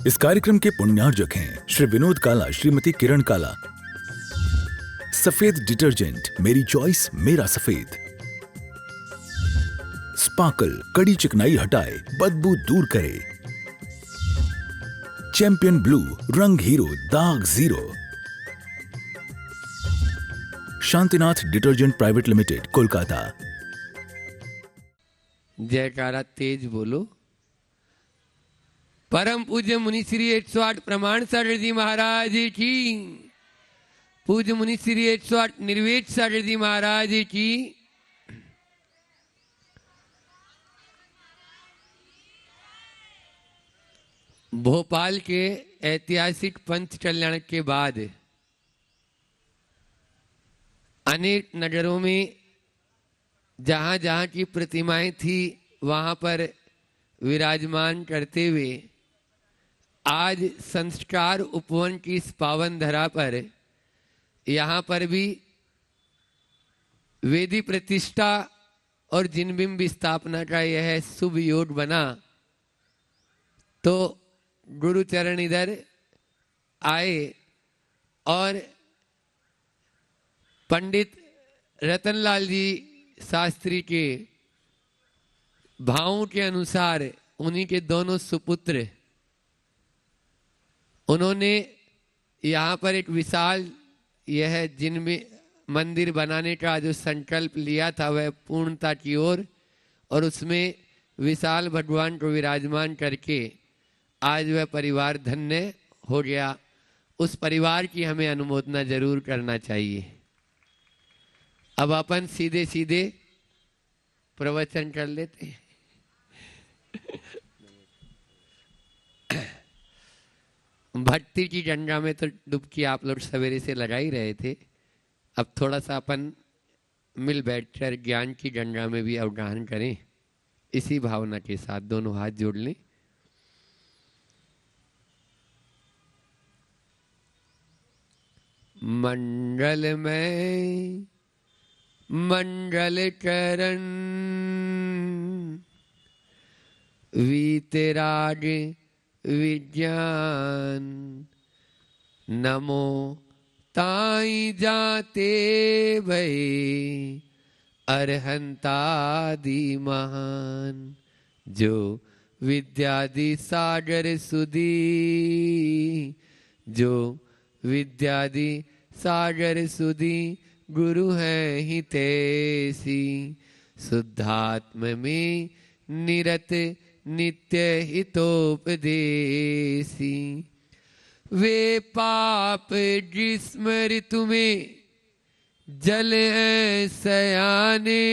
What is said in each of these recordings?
इस कार्यक्रम के पुण्यार्जक हैं श्री विनोद काला, श्रीमती किरण काला। सफेद डिटर्जेंट, मेरी चॉइस मेरा सफेद। स्पार्कल, कड़ी चिकनाई हटाए, बदबू दूर करे। चैंपियन ब्लू, रंग हीरो, दाग zero. Shantinath detergent private limited, Kolkata. जयकारा तेज बोलो। परम पूज्य मुनि श्री 108 प्रमाण सागर जी महाराज की, पूज्य मुनि श्री 108 निर्वेद सागर जी महाराज की, भोपाल के ऐतिहासिक पंथ कल्याण के बाद अनेक नगरों में जहां जहां की प्रतिमाएं थी वहां पर विराजमान करते हुए आज संस्कार उपवन की इस पावन धरा पर यहाँ पर भी वेदी प्रतिष्ठा और जिनबिंब स्थापना का यह शुभ योग बना, तो गुरुचरण इधर आए और पंडित रतनलाल जी शास्त्री के भावों के अनुसार उन्हीं के दोनों सुपुत्र, उन्होंने यहाँ पर एक विशाल यह जिनमें मंदिर बनाने का जो संकल्प लिया था वह पूर्णता की ओर, और उसमें विशाल भगवान को विराजमान करके आज वह परिवार धन्य हो गया। उस परिवार की हमें अनुमोदना जरूर करना चाहिए। अब अपन सीधे सीधे प्रवचन कर लेते हैं। भक्ति की गंगा में तो डुबकी आप लोग सवेरे से लगा ही रहे थे। अब थोड़ा सा अपन मिल बैठकर ज्ञान की गंगा में भी अवगाहन करें। इसी भावना के साथ दोनों हाथ जोड़ लें। मंगल में मंगल करण वीतराग विज्ञान, नमो ताई जाते भई अरहंतादि महान, जो विद्यादि सागर सुधी, जो विद्यादि सागर सुधी गुरु हैं ही तैसी, शुद्धात्म में निरत नित्य हितोपदेशी, वे पाप जिस्म ऋतु में जल हैं सयाने,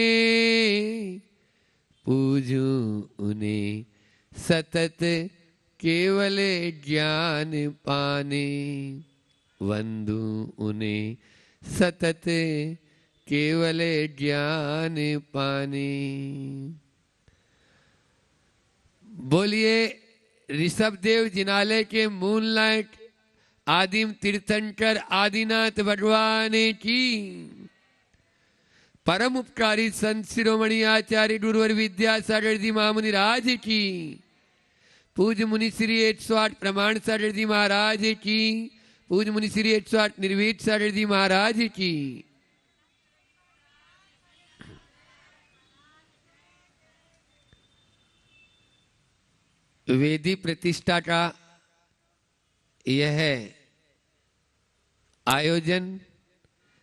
पूजूं उन्हें सतत केवल ज्ञान पाने, वंदू उन्हें सतत केवल ज्ञान पाने। बोलिए ऋषभदेव जिनालय के मूल नायक आदिम तीर्थंकर आदिनाथ भगवान की, परम उपकारी संत शिरोमणि आचार्य गुरुवर विद्यासागर जी महामुनि राज की, पूज्य मुनि श्री 108 प्रमाण सागर जी महाराज की, पूज्य मुनि श्री 108 निर्वेद सागर जी महाराज की। वेदी प्रतिष्ठा का यह आयोजन,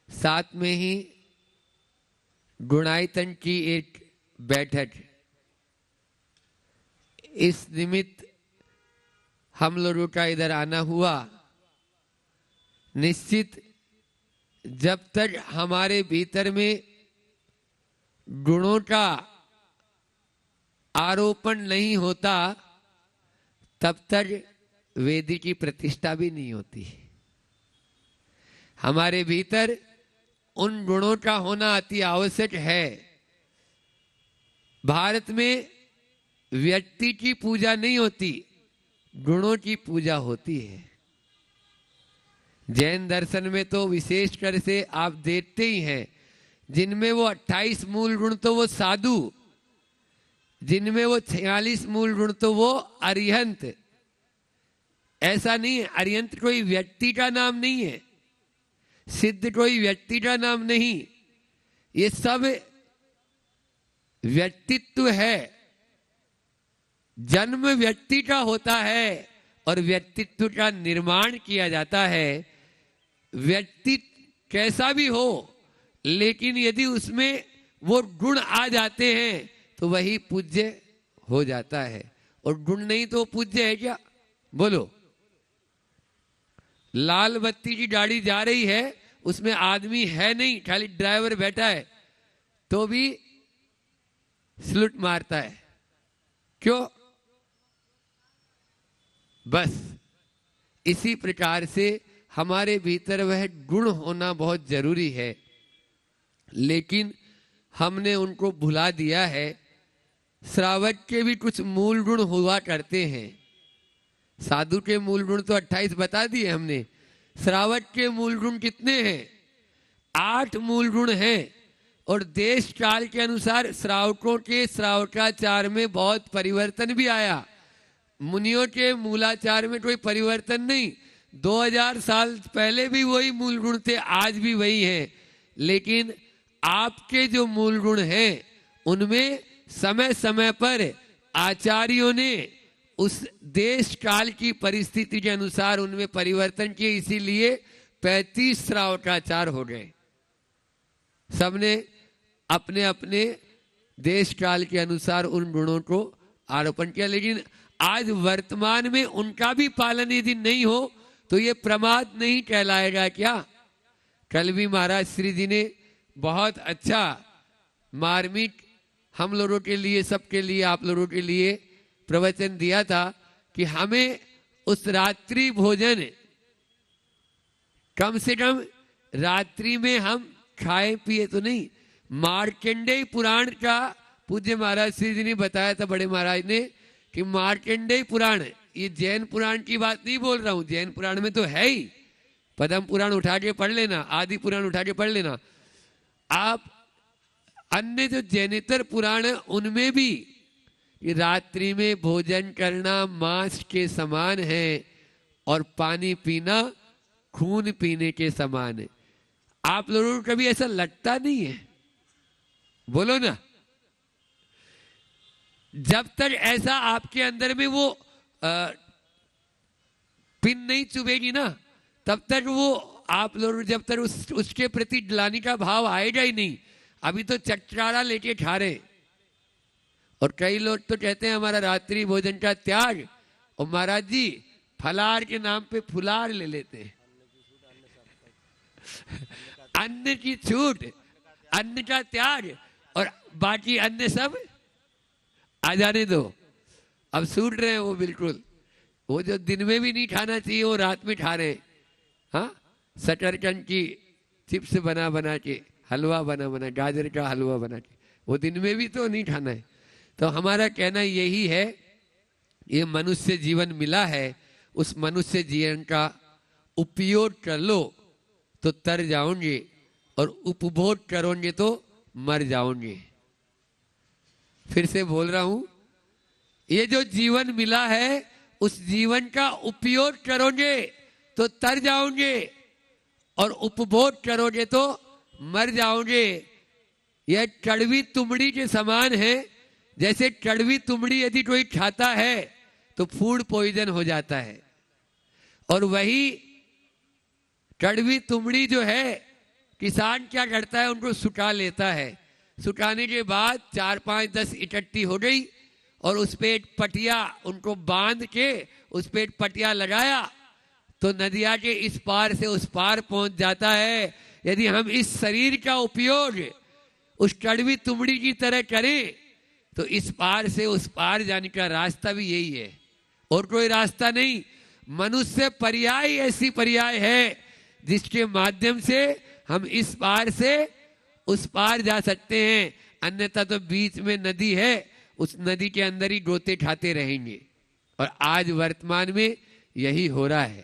साथ में ही गुणायतन की एक बैठक, इस निमित्त हम लोगों का इधर आना हुआ। निश्चित जब तक हमारे भीतर में गुणों का आरोपण नहीं होता तब तक वेदी की प्रतिष्ठा भी नहीं होती। हमारे भीतर उन गुणों का होना अति आवश्यक है। भारत में व्यक्ति की पूजा नहीं होती, गुणों की पूजा होती है। जैन दर्शन में तो विशेषकर से आप देखते ही हैं, जिनमें वो 28 मूल गुण तो वो साधु, जिनमें वो 46 मूल गुण तो वो अरिहंत, ऐसा नहीं है। अरिहंत कोई व्यक्ति का नाम नहीं है, सिद्ध कोई व्यक्ति का नाम नहीं, ये सब व्यक्तित्व है। जन्म व्यक्ति का होता है और व्यक्तित्व का निर्माण किया जाता है। व्यक्ति कैसा भी हो, लेकिन यदि उसमें वो गुण आ जाते हैं तो वही पूज्य हो जाता है, और गुण नहीं तो पूज्य है क्या? बोलो। लाल बत्ती की गाड़ी जा रही है, उसमें आदमी है नहीं, खाली ड्राइवर बैठा है, तो भी सलूट मारता है। क्यों? बस इसी प्रकार से हमारे भीतर वह गुण होना बहुत जरूरी है, लेकिन हमने उनको भुला दिया है। श्रावक के भी कुछ मूल गुण हुआ करते हैं। साधु के मूल गुण तो 28 बता दिए हमने। श्रावक के मूल गुण कितने हैं? 8 मूल गुण हैं, और देश काल के अनुसार श्रावकों के श्रावकाचार में बहुत परिवर्तन भी आया। मुनियों के मूलाचार में कोई परिवर्तन नहीं। 2000 साल पहले भी वही मूल गुण थे, आज भी वही है। लेकिन आपके जो मूल गुण हैं उनमें समय समय पर आचार्यों ने उस देश काल की परिस्थिति के अनुसार उनमें परिवर्तन किए, इसीलिए 35 श्रावकाचार हो गए। सबने अपने अपने देश काल के अनुसार उन गुणों को आरोपण किया, लेकिन आज वर्तमान में उनका भी पालन यदि नहीं हो तो ये प्रमाद नहीं कहलाएगा क्या? कल भी महाराज श्री जी ने बहुत अच्छा मार्मिक हम लोगों के लिए, सबके लिए, आप लोगों के लिए प्रवचन दिया था कि हमें उस रात्रि भोजन, कम से कम रात्रि में हम खाए पिए तो नहीं। मार्कंडेय पुराण का पूज्य महाराज श्री जी ने बताया था, बड़े महाराज ने, कि मार्कंडेय पुराण, ये जैन पुराण की बात नहीं बोल रहा हूं, जैन पुराण में तो है ही, पद्म पुराण उठा के पढ़ लेना, आदि पुराण उठा के पढ़ लेना आप। अन्य जो जैनेतर पुराण है उनमें भी कि रात्रि में भोजन करना मांस के समान है और पानी पीना खून पीने के समान है। आप लोगों को कभी ऐसा लगता नहीं है? बोलो ना। जब तक ऐसा आपके अंदर में वो पिन नहीं चुभेगी ना, तब तक वो आप लोग, जब तक उसके प्रति ग्लानि का भाव आएगा ही नहीं। अभी तो चटकारा लेके खा रहे, और कई लोग तो कहते हैं हमारा रात्रि भोजन का त्याग, और महाराज जी फलार के नाम पे फुलार ले लेते हैं। अन्न की छूट, अन्न का त्याग, और बाकी अन्न सब आ जाने दो। अब छूट रहे हैं वो बिल्कुल। वो जो दिन में भी नहीं खाना चाहिए वो रात में खा रहे हैं। हाँ, शकरकंद की चिप्स बना बना के, हलवा बना बना, गाजर का हलवा बना के, वो दिन में भी तो नहीं खाना है। तो हमारा कहना यही है, ये मनुष्य जीवन मिला है, उस मनुष्य जीवन का उपयोग कर लो तो तर जाओगे, और उपभोग करोगे तो मर जाओगे। फिर से बोल रहा हूं, ये जो जीवन मिला है उस जीवन का उपयोग करोगे तो तर जाओगे, और उपभोग करोगे तो मर जाओगे। यह कड़वी तुमड़ी के समान है। जैसे कड़वी तुमड़ी यदि कोई खाता है तो फूड पॉइजन हो जाता है, और वही कड़वी तुमड़ी जो है किसान क्या करता है, उनको सुखा लेता है। सुखाने के बाद 4, 5, 10 इकट्ठी हो गई, और उस पे एक पटिया उनको बांध के उस पे एक पटिया लगाया तो नदिया के इस पार से उस पार पहुंच जाता है। यदि हम इस शरीर का उपयोग उस कड़वी तुमड़ी की तरह करें तो इस पार से उस पार जाने का रास्ता भी यही है, और कोई रास्ता नहीं। मनुष्य पर्याय ऐसी पर्याय है जिसके माध्यम से हम इस पार से उस पार जा सकते हैं, अन्यथा तो बीच में नदी है, उस नदी के अंदर ही गोते खाते रहेंगे। और आज वर्तमान में यही हो रहा है।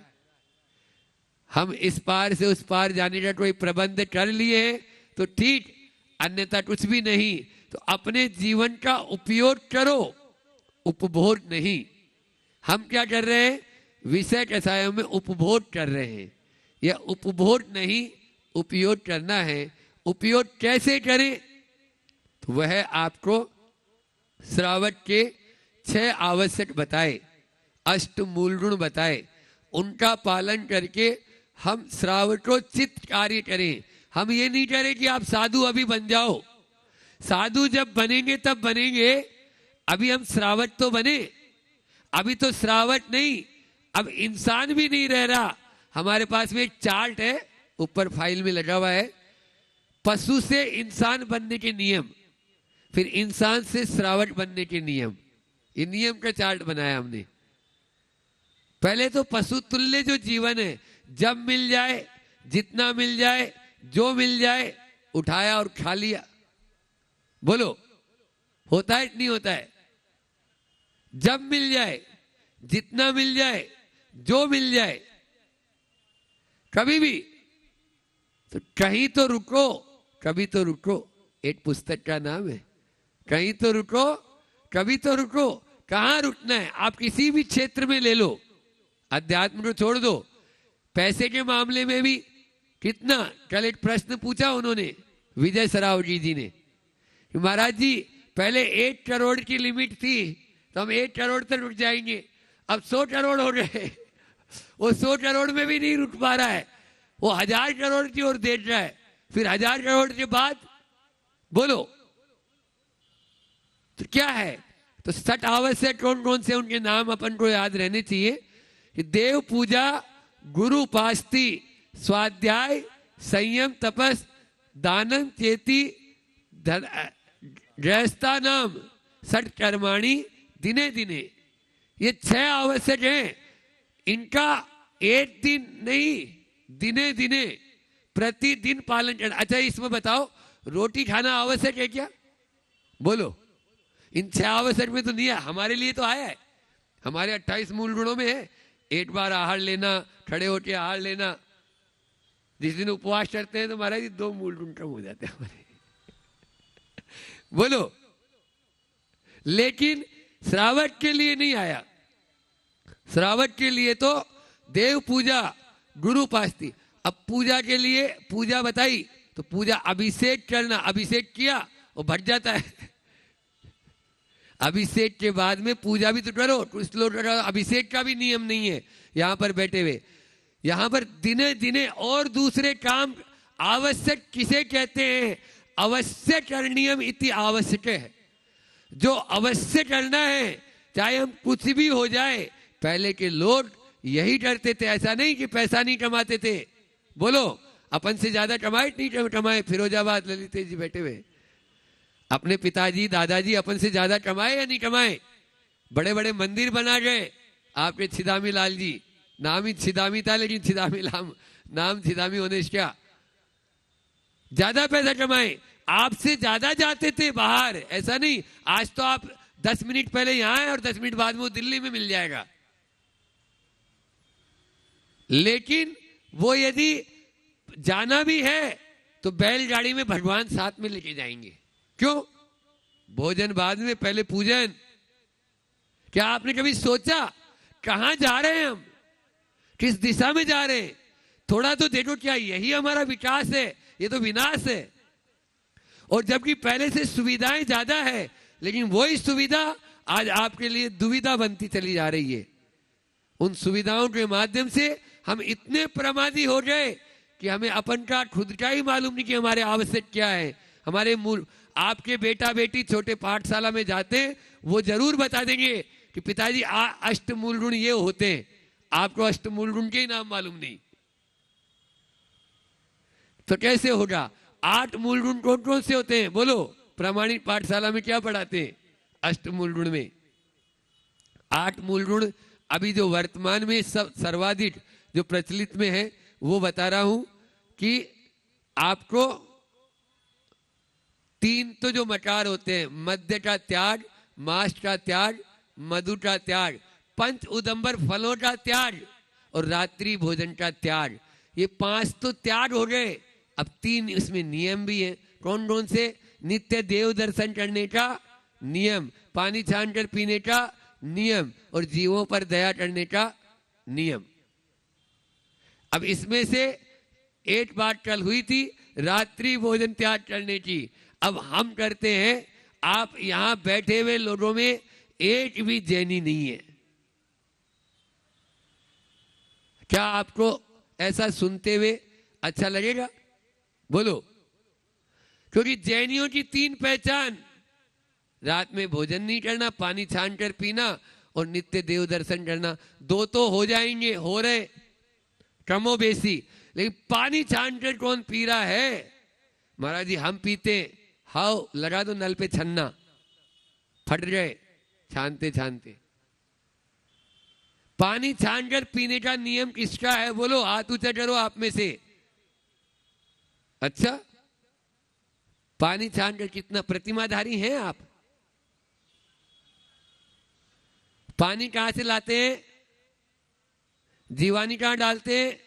हम इस पार से उस पार जाने का कोई प्रबंध कर लिए हैं तो ठीक, अन्यथा कुछ भी नहीं। तो अपने जीवन का उपयोग करो, उपभोग नहीं। हम क्या कर रहे हैं, विषय कषायों में उपभोग कर रहे हैं। यह उपभोग नहीं, उपयोग करना है। उपयोग कैसे करें? तो वह आपको श्रावक के 6 आवश्यक बताए, अष्ट मूल गुण बताए। उनका पालन करके हम श्रावकोचित कार्य करें। हम ये नहीं करें कि आप साधु अभी बन जाओ। साधु जब बनेंगे तब बनेंगे, अभी हम श्रावक तो बने। अभी तो श्रावक नहीं, अब इंसान भी नहीं रह रहा। हमारे पास में एक चार्ट है, ऊपर फाइल में लगा हुआ है, पशु से इंसान बनने के नियम, फिर इंसान से श्रावक बनने के नियम। ये नियम का चार्ट बनाया हमने। पहले तो पशु तुल्य जो जीवन है, जब मिल जाए, जितना मिल जाए, जो मिल जाए, उठाया और खा लिया। बोलो, होता है नहीं होता है? जब मिल जाए, जितना मिल जाए, जो मिल जाए, कभी भी। तो कहीं तो रुको, कभी तो रुको। एक पुस्तक का नाम है, कहीं तो रुको, कभी तो रुको। कहाँ रुकना है? आप किसी भी क्षेत्र में ले लो, अध्यात्म को छोड़ दो। पैसे के मामले में भी कितना, कल एक प्रश्न पूछा उन्होंने, विजय सरावगी जी ने, महाराज जी पहले 1 करोड़ की लिमिट थी तो हम 1 करोड़ तक रुक जाएंगे, अब 100 करोड़ हो गए। वो 100 करोड़ में भी नहीं रुक पा रहा है, वो 1000 करोड़ की ओर देख रहा है। फिर 1000 करोड़ के बाद बोलो तो क्या है? तो 60 आवश्यक कौन कौन से, उनके नाम अपन को याद रहने चाहिए कि देव पूजा, गुरु उपास्ति, स्वाध्याय, संयम, तपस, दानम, चेती, गृहस्था नाम, षट कर्माणी दिने दिने। ये 6 आवश्यक हैं। इनका एक दिन नहीं, दिने दिने, प्रतिदिन पालन करना। अच्छा, इसमें बताओ, रोटी खाना आवश्यक है क्या? बोलो। इन 6 आवश्यक में तो नहीं है, हमारे लिए तो आया है। हमारे 28 मूल गुणों में है, 1 बार आहार लेना, खड़े होकर आहार लेना। जिस दिन उपवास करते हैं तो महाराज 2 मूल गुण कम हो जाते हैं हमारे। बोलो। लेकिन श्रावक के लिए नहीं आया। श्रावक के लिए तो देव पूजा, गुरु उपास्ति। अब पूजा के लिए पूजा बताई, तो पूजा अभिषेक करना, अभिषेक किया वो भट जाता है। अभिषेक के बाद में पूजा भी तो करो। कुछ लोग अभिषेक का भी नियम नहीं है यहां पर बैठे हुए। यहां पर दिने दिने और दूसरे काम आवश्यक किसे कहते हैं? अवश्य करणीयम इति आवश्यक है। जो अवश्य करना है, चाहे हम कुछ भी हो जाए। पहले के लोग यही करते थे, ऐसा नहीं कि पैसा नहीं कमाते थे। बोलो, अपन से ज्यादा कमाए नहीं कमाए? फिरोजाबाद ललित जी बैठे हुए, अपने पिताजी दादाजी अपन से ज्यादा कमाए या नहीं कमाए? बड़े बड़े मंदिर बना गए। आपके छिदामी लाल जी, नाम ही छिदामी था, लेकिन छिदामी नाम छिदामी होने से क्या, ज्यादा पैसा कमाए। आपसे ज्यादा जाते थे बाहर, ऐसा नहीं। आज तो आप 10 मिनट पहले यहां हैं और 10 मिनट बाद में वो दिल्ली में मिल जाएगा। लेकिन वो यदि जाना भी है तो बैलगाड़ी में भगवान साथ में लेके जाएंगे। क्यों? भोजन बाद में, पहले पूजन। क्या आपने कभी सोचा कहां जा रहे हैं हम, किस दिशा में जा रहे हैं? थोड़ा तो देखो, क्या यही हमारा विकास है? ये तो विनाश है। और जबकि पहले से सुविधाएं ज्यादा है, लेकिन वही सुविधा आज आपके लिए दुविधा बनती चली जा रही है। उन सुविधाओं के माध्यम से हम इतने प्रमादी हो गए कि हमें अपन का खुद का ही मालूम नहीं कि हमारे आवश्यक क्या है। हमारे मूल, आपके बेटा बेटी छोटे पाठशाला में जाते हैं, वो जरूर बता देंगे कि पिताजी अष्ट मूल गुण ये होते हैं। आपको अष्ट मूल गुण के ही नाम मालूम नहीं, तो कैसे होगा? 8 मूल गुण कौन कौन से होते हैं? बोलो। प्रामाणिक पाठशाला में क्या पढ़ाते हैं? अष्ट मूल गुण में 8 मूल गुण। अभी जो वर्तमान में सब सर्वाधिक जो प्रचलित में है वो बता रहा हूं कि आपको 3 तो जो मकार होते हैं, मध्य का त्याग, मांस का त्याग, मधु का त्याग, पंच उदंबर फलों का त्याग और रात्रि भोजन का त्याग। ये 5 तो त्याग हो गए। अब 3 इसमें नियम भी है। कौन कौन से? नित्य देव दर्शन करने का नियम, पानी छान कर पीने का नियम और जीवों पर दया करने का नियम। अब इसमें से एक बात कल हुई थी रात्रि भोजन त्याग करने की, अब हम करते हैं। आप यहां बैठे हुए लोगों में एक भी जैनी नहीं है। क्या आपको ऐसा सुनते हुए अच्छा लगेगा? बोलो। क्योंकि जैनियों की 3 पहचान, रात में भोजन नहीं करना, पानी छान कर पीना और नित्य देव दर्शन करना। 2 तो हो जाएंगे, हो रहे कमो बेसी, लेकिन पानी छान कर कौन पी रहा है? महाराज जी हम पीते, हाउ लगा दो नल पे छन्ना, फट गए छानते छानते। पानी छान कर पीने का नियम किसका है? बोलो, हाथ ऊंचा करो आप में से। अच्छा, पानी छान कर कितना प्रतिमाधारी हैं आप? पानी कहां से लाते हैं? जीवानी कहां डालते हैं?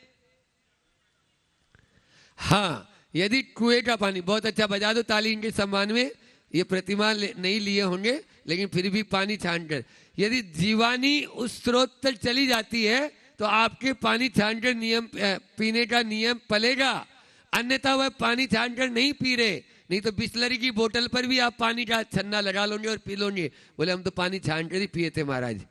हाँ, यदि कुएं का पानी, बहुत अच्छा, बजा दो ताली इनके सम्मान में। ये प्रतिमा नहीं लिए होंगे, लेकिन फिर भी पानी छानकर, यदि जीवानी उस स्रोत तक चली जाती है तो आपके पानी छानकर नियम पीने का नियम पलेगा, अन्यथा वह पानी छानकर नहीं पी रहे। नहीं तो बिस्लरी की बोतल पर भी आप पानी का छन्ना लगा लोगे और पी लोगे। बोले हम तो पानी छानकर ही पिए थे महाराज।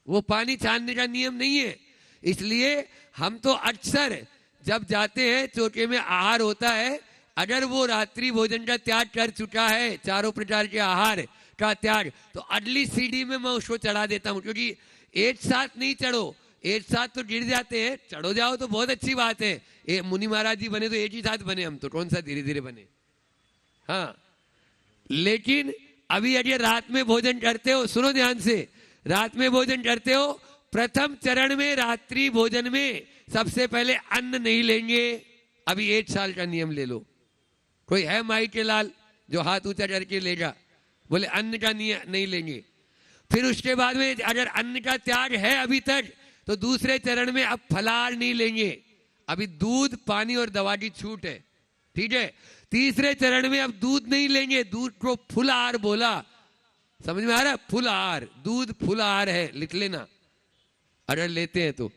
वो पानी छानने का नियम नहीं है। इसलिए हम तो अक्सर जब जाते हैं, चौके में आहार होता है, अगर वो रात्रि भोजन का त्याग कर चुका है, 4 प्रकार के आहार का त्याग, तो अगली सीढ़ी में मैं उसको चढ़ा देता हूं। क्योंकि एक साथ नहीं चढ़ो, एक साथ तो गिर जाते हैं, चढ़ो जाओ तो बहुत अच्छी बात है। मुनि महाराज जी बने तो एक ही साथ बने, हम तो कौन सा धीरे धीरे बने। हाँ, लेकिन अभी अगर रात में भोजन करते हो, सुनो ध्यान से, रात में भोजन करते हो, प्रथम चरण में रात्रि भोजन में सबसे पहले अन्न नहीं लेंगे। अभी 1 साल का नियम ले लो। कोई है माई के लाल जो हाथ ऊंचा करके लेगा? बोले अन्न का नियम नहीं लेंगे। फिर उसके बाद में अगर अन्न का त्याग है अभी तक, तो दूसरे चरण में अब फलाहार नहीं लेंगे। अभी दूध, पानी और दवा की छूट है, ठीक है। तीसरे चरण में अब दूध नहीं लेंगे, दूध को फुल आहार बोला, समझ में आ रहा है? फुल आहार, दूध फुल आहार है, लिख लेना अगर लेते हैं तो।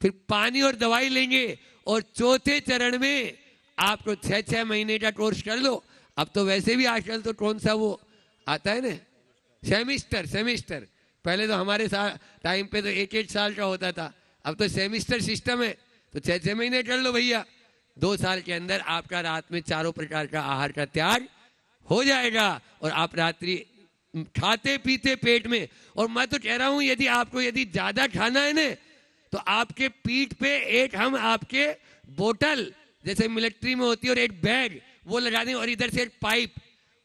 फिर पानी और दवाई लेंगे, और चौथे चरण में आपको 6-6 महीने का कोर्स कर लो। अब तो वैसे भी आजकल तो कौन सा वो आता है ना, सेमिस्टर। पहले तो हमारे टाइम पे तो 1-1 साल का होता था, अब तो सेमिस्टर सिस्टम है, तो 6-6 महीने कर लो भैया। 2 साल के अंदर आपका रात में 4 प्रकार का आहार का त्याग हो जाएगा, और आप रात्रि खाते पीते पेट में। और मैं तो कह रहा हूं, यदि आपको ज्यादा खाना है ना, तो आपके पीठ पे एक हम आपके बोतल जैसे मिलिट्री में होती है और एक बैग वो लगा दें, और इधर से एक पाइप,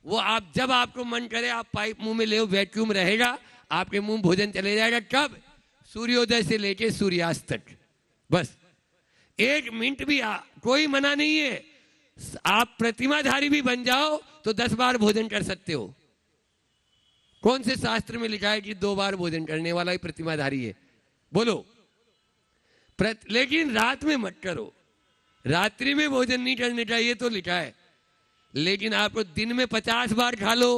वो आप जब आपको मन करे आप पाइप मुंह में ले, वैक्यूम रहेगा, आपके मुंह भोजन चले जाएगा। कब? सूर्योदय से लेके सूर्यास्त तक। बस 1 मिनट भी कोई मना नहीं है। आप प्रतिमाधारी भी बन जाओ तो 10 बार भोजन कर सकते हो। कौन से शास्त्र में लिखा है कि 2 बार भोजन करने वाला ही प्रतिमाधारी है? बोलो। लेकिन रात में मत करो, रात्रि में भोजन नहीं करने का ये तो लिखा है। लेकिन आपको दिन में 50 बार खा लो,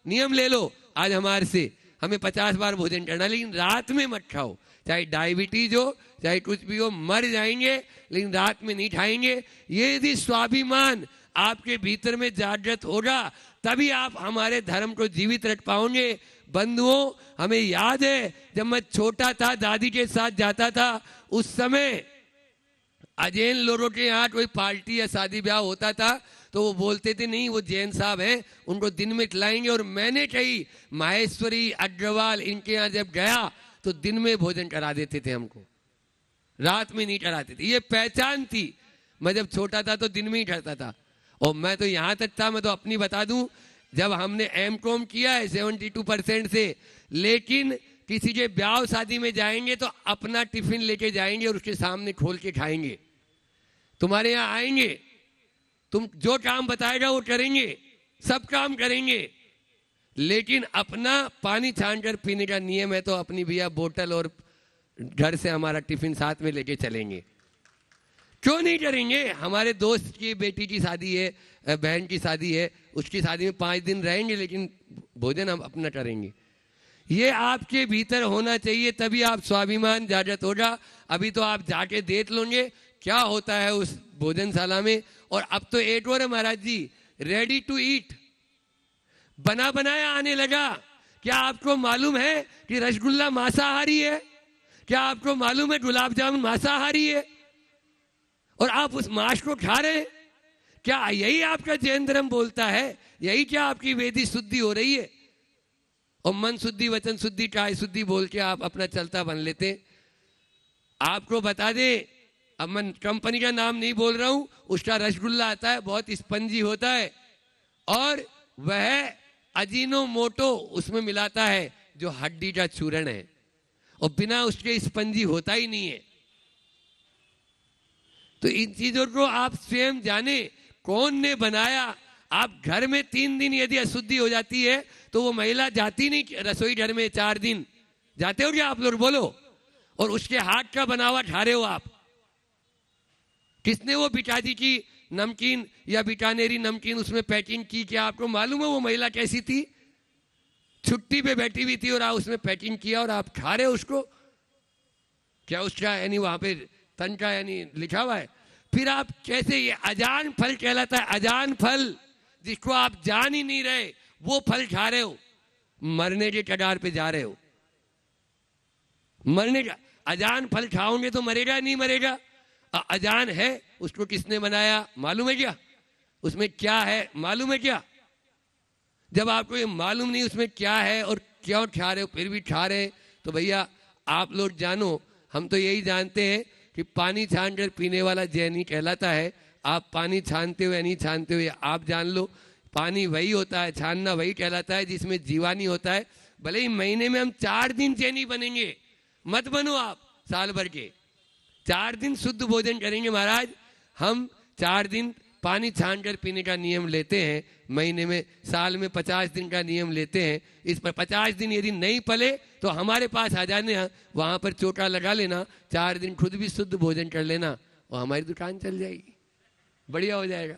नियम ले लो आज हमारे से, हमें 50 बार भोजन करना, लेकिन रात में मत खाओ। चाहे डायबिटीज हो, चाहे कुछ भी हो, मर जाएंगे, लेकिन रात में नहीं खाएंगे। ये यदि स्वाभिमान आपके भीतर में जागृत होगा, तभी आप हमारे धर्म को जीवित रख पाओगे। बंधुओं, हमें याद है जब मैं छोटा था, दादी के साथ जाता था, उस समय अजैन लोगों के यहाँ कोई पार्टी या शादी ब्याह होता था, तो वो बोलते थे नहीं वो जैन साहब हैं, उनको दिन में खिलाएंगे। और मैंने कही माहेश्वरी, अग्रवाल, इनके यहाँ जब गया तो दिन में भोजन करा देते थे हमको, रात में नहीं कराते थे। ये पहचान थी। मैं जब छोटा था तो दिन में ही करता था। और मैं तो यहाँ तक था, मैं तो अपनी बता दूं, जब हमने एमकॉम किया है 72% से, लेकिन किसी के ब्याह शादी में जाएंगे तो अपना टिफिन लेके जाएंगे और उसके सामने खोल के खाएंगे। तुम्हारे यहाँ आएंगे, तुम जो काम बताएगा वो करेंगे, सब काम करेंगे, लेकिन अपना पानी छान कर पीने का नियम है तो अपनी भैया बोतल और घर से हमारा टिफिन साथ में लेके चलेंगे। क्यों नहीं करेंगे? हमारे दोस्त की बेटी की शादी है, बहन की शादी है, उसकी शादी में 5 दिन रहेंगे, लेकिन भोजन हम अपना करेंगे। ये आपके भीतर होना चाहिए, तभी आप स्वाभिमान जागृत होगा। अभी तो आप जाके देख लोगे क्या होता है उस भोजनशाला में। और अब तो एट और है महाराज जी, रेडी टू ईट, बना बनाया आने लगा। क्या आपको मालूम है कि रसगुल्ला मांसाहारी है? क्या आपको मालूम है गुलाब जामुन मांसाहारी है? और आप उस मांस को खा रहे हैं। क्या यही आपका जैन धर्म बोलता है? यही क्या आपकी वेदी शुद्धि हो रही है? और मन शुद्धि, वचन शुद्धि, काय शुद्धि बोल के आप अपना चलता बन लेते। आपको बता दे, अब मैं कंपनी का नाम नहीं बोल रहा हूं, उसका रसगुल्ला आता है, बहुत स्पंजी होता है और वह अजीनोमोटो उसमें मिलाता है जो हड्डी का चूर्ण है, और बिना उसके स्पंजी होता ही नहीं है। तो इन चीजों को आप स्वयं जाने कौन ने बनाया। आप घर में 3 दिन यदि अशुद्धि हो जाती है तो वो महिला जाती नहीं रसोई घर में 4 दिन। जाते हो क्या आप लोग? बोलो। और उसके हाथ का बनावा खा रहे हो आप। किसने वो बिटाजी की नमकीन या बिकानेरी नमकीन उसमें पैकिंग की? क्या आपको मालूम है वो महिला कैसी थी? छुट्टी पे बैठी हुई थी और आप उसमें पैकिंग किया और आप खा रहे हो उसको। क्या उसका यानी वहां पे तन का यानी लिखा हुआ है? फिर आप कैसे, ये अजान फल कहलाता है। अजान फल, जिसको आप जान ही नहीं रहे वो फल खा रहे हो। मरने के कगार पे जा रहे हो। मरने का अजान फल खाओगे तो मरेगा नहीं मरेगा? अजान है, उसको किसने बनाया मालूम है क्या? उसमें क्या है मालूम है क्या? जब आपको ये मालूम नहीं उसमें क्या है और क्यों खा रहे हो फिर भी खा रहे हैं, तो भैया आप लोग जानो, हम तो यही जानते हैं कि पानी छान कर पीने वाला जैनी कहलाता है। आप पानी छानते हो या नहीं छानते हो ये आप जान लो। पानी वही होता है, छानना वही कहलाता है जिसमें जीवानी होता है। भले ही महीने में हम 4 दिन जैनी बनेंगे, मत बनो आप साल भर के। 4 दिन शुद्ध भोजन करेंगे महाराज। हम 4 दिन पानी छान कर पीने का नियम लेते हैं महीने में। साल में 50 दिन का नियम लेते हैं। इस पर 50 दिन यदि नहीं पले तो हमारे पास आ जाने, वहां पर चोटा लगा लेना, 4 दिन खुद भी शुद्ध भोजन कर लेना और हमारी दुकान चल जाएगी, बढ़िया हो जाएगा।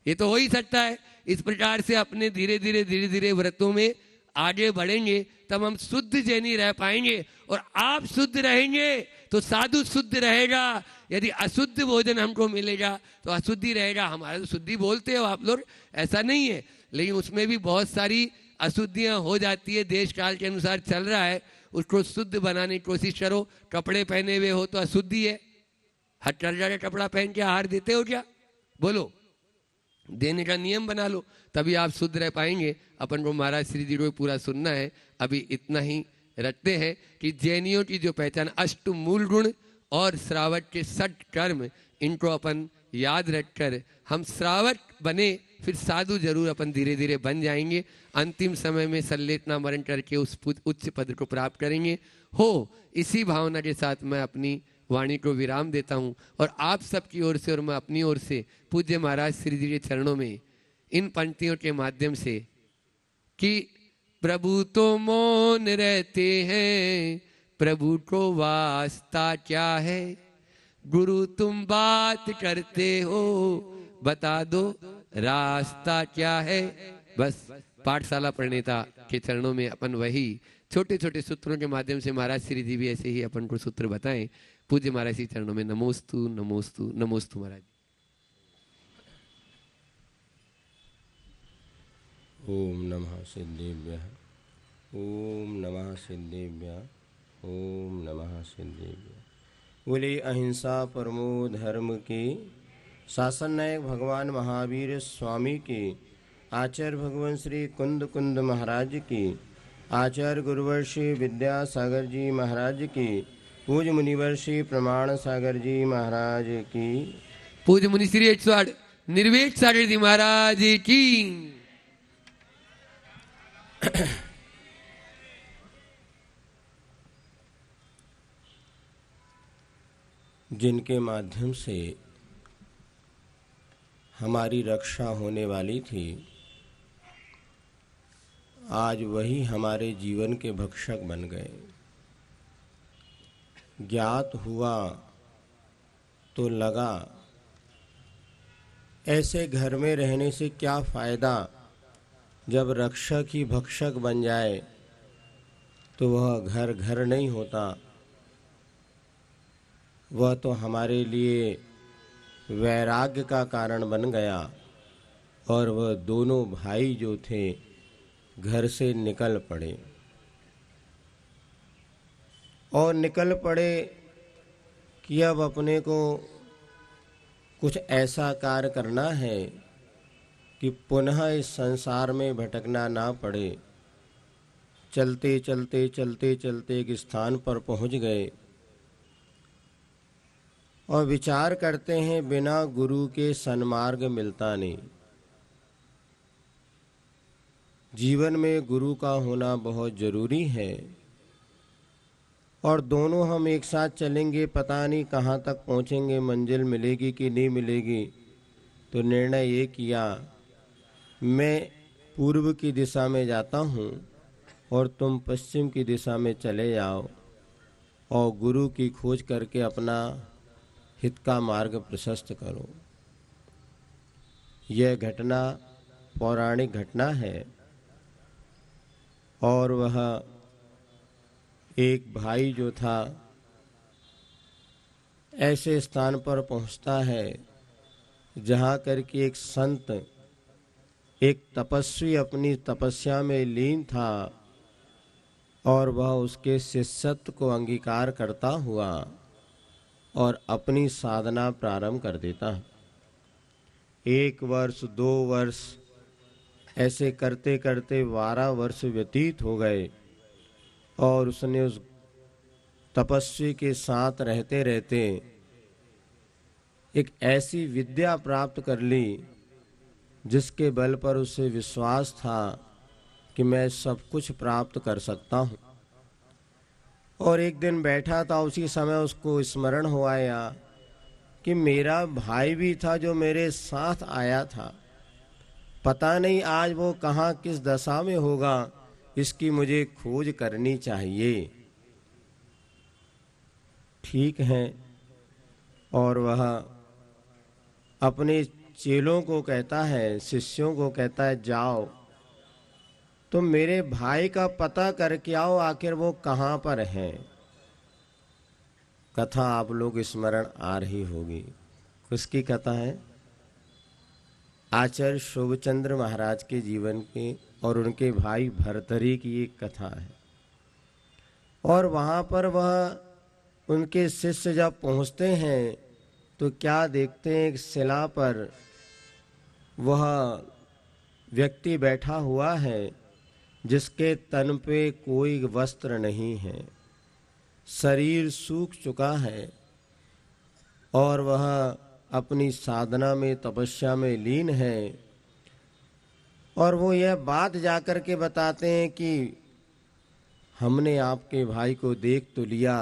ये तो हो ही सकता है। इस प्रकार से अपने धीरे धीरे व्रतों में आगे बढ़ेंगे तब हम शुद्ध जैनी रह पाएंगे। और आप शुद्ध रहेंगे तो साधु शुद्ध रहेगा। यदि अशुद्ध भोजन हमको मिलेगा तो अशुद्धि रहेगा। हमारा तो शुद्धि बोलते हो आप लोग, ऐसा नहीं है, लेकिन उसमें भी बहुत सारी अशुद्धियां हो जाती है। देश काल के अनुसार चल रहा है, उसको शुद्ध बनाने की कोशिश करो। कपड़े पहने हुए हो तो अशुद्धि है। हथकरघा का कपड़ा पहन के आहार देते हो क्या? बोलो। देने का नियम बना लो, तभी आप शुद्ध रह पाएंगे। अपन को महाराज श्री जी को पूरा सुनना है। अभी इतना ही रखते हैं कि जैनियों की जो पहचान अष्ट मूल गुण और श्रावक के 60 कर्म, इनको अपन याद रखकर हम श्रावक बने, फिर साधु जरूर अपन धीरे धीरे बन जाएंगे। अंतिम समय में सल्लेखना मरण करके उस उच्च पद को प्राप्त करेंगे। हो इसी भावना के साथ मैं अपनी वाणी को विराम देता हूं और आप सबकी ओर से और मैं अपनी ओर से पूज्य महाराज श्री जी के चरणों में इन पंक्तियों के माध्यम से कि प्रभु तो मौन रहते हैं, प्रभु को वास्ता क्या है, गुरु तुम बात करते हो, बता दो रास्ता क्या है। बस पाठशाला प्रणेता के चरणों में अपन वही छोटे छोटे सूत्रों के माध्यम से महाराज श्री जी भी ऐसे ही अपन को सूत्र बताएं। पूज्य महाराज जी चरणों में नमोस्तु नमोस्तु नमोस्तु महाराज। ओम नमः सिद्धेभ्यः, ओम नमः सिद्धेभ्यः, ओम नमः सिद्धेभ्यः। बोले अहिंसा परमो धर्म की, शासन नायक भगवान महावीर स्वामी की, आचार्य भगवान श्री कुंद कुंद महाराज की, आचार्य गुरुवर श्री विद्यासागर जी महाराज की, पूज्य मुनिवर श्री प्रमाण सागर जी महाराज की, पूज्य मुनि श्री 108 निर्वेद सागर जी महाराज की। जिनके माध्यम से हमारी रक्षा होने वाली थी, आज वही हमारे जीवन के भक्षक बन गए। ज्ञात हुआ तो लगा ऐसे घर में रहने से क्या फायदा जब रक्षक ही भक्षक बन जाए। तो वह घर घर नहीं होता, वह तो हमारे लिए वैराग्य का कारण बन गया। और वह दोनों भाई जो थे घर से निकल पड़े और निकल पड़े कि अब अपने को कुछ ऐसा कार्य करना है कि पुनः इस संसार में भटकना ना पड़े। चलते चलते चलते चलते एक स्थान पर पहुंच गए और विचार करते हैं बिना गुरु के सन्मार्ग मिलता नहीं। जीवन में गुरु का होना बहुत जरूरी है और दोनों हम एक साथ चलेंगे, पता नहीं कहाँ तक पहुँचेंगे, मंजिल मिलेगी कि नहीं मिलेगी। तो निर्णय ये किया, मैं पूर्व की दिशा में जाता हूँ और तुम पश्चिम की दिशा में चले जाओ और गुरु की खोज करके अपना हित का मार्ग प्रशस्त करो। यह घटना पौराणिक घटना है और वह एक भाई जो था ऐसे स्थान पर पहुंचता है जहाँ करके एक संत, एक तपस्वी अपनी तपस्या में लीन था और वह उसके शिष्यत्व को अंगीकार करता हुआ और अपनी साधना प्रारंभ कर देता है। 1 वर्ष 2 वर्ष ऐसे करते करते 12 वर्ष व्यतीत हो गए और उसने उस तपस्वी के साथ रहते रहते एक ऐसी विद्या प्राप्त कर ली जिसके बल पर उसे विश्वास था कि मैं सब कुछ प्राप्त कर सकता हूँ। और एक दिन बैठा था, उसी समय उसको स्मरण हो आया कि मेरा भाई भी था जो मेरे साथ आया था, पता नहीं आज वो कहाँ किस दशा में होगा, इसकी मुझे खोज करनी चाहिए। ठीक है। और वह अपने चेलों को कहता है, शिष्यों को कहता है, जाओ तुम मेरे भाई का पता करके आओ, आखिर वो कहाँ पर है। कथा आप लोग स्मरण आ रही होगी। किसकी कथा है? आचार्य शोभचंद्र महाराज के जीवन के और उनके भाई भर्तरी की एक कथा है। और वहाँ पर वह उनके शिष्य जब पहुँचते हैं तो क्या देखते हैं, एक शिला पर वह व्यक्ति बैठा हुआ है जिसके तन पे कोई वस्त्र नहीं है, शरीर सूख चुका है और वह अपनी साधना में तपस्या में लीन है। और वो यह बात जाकर के बताते हैं कि हमने आपके भाई को देख तो लिया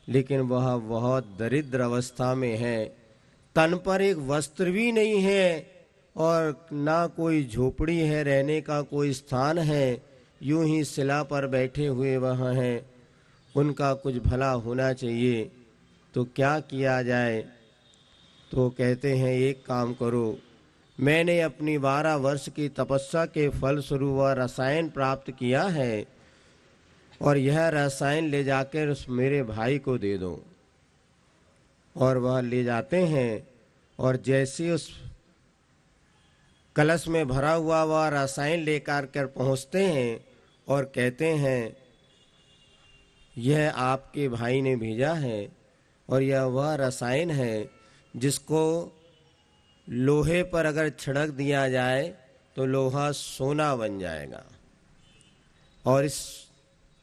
लेकिन वह बहुत दरिद्र अवस्था में है, तन पर एक वस्त्र भी नहीं है और ना कोई झोपड़ी है, रहने का कोई स्थान है, यूं ही शिला पर बैठे हुए वह हैं। उनका कुछ भला होना चाहिए, तो क्या किया जाए? तो कहते हैं, एक काम करो, मैंने अपनी 12 वर्ष की तपस्या के फल स्वरूप वह रसायन प्राप्त किया है और यह रसायन ले जाकर उस मेरे भाई को दे दो। और वह ले जाते हैं और जैसे उस कलश में भरा हुआ वह रसायन लेकर कर पहुँचते हैं और कहते हैं, यह आपके भाई ने भेजा है और यह वह रसायन है जिसको लोहे पर अगर छिड़क दिया जाए तो लोहा सोना बन जाएगा और इस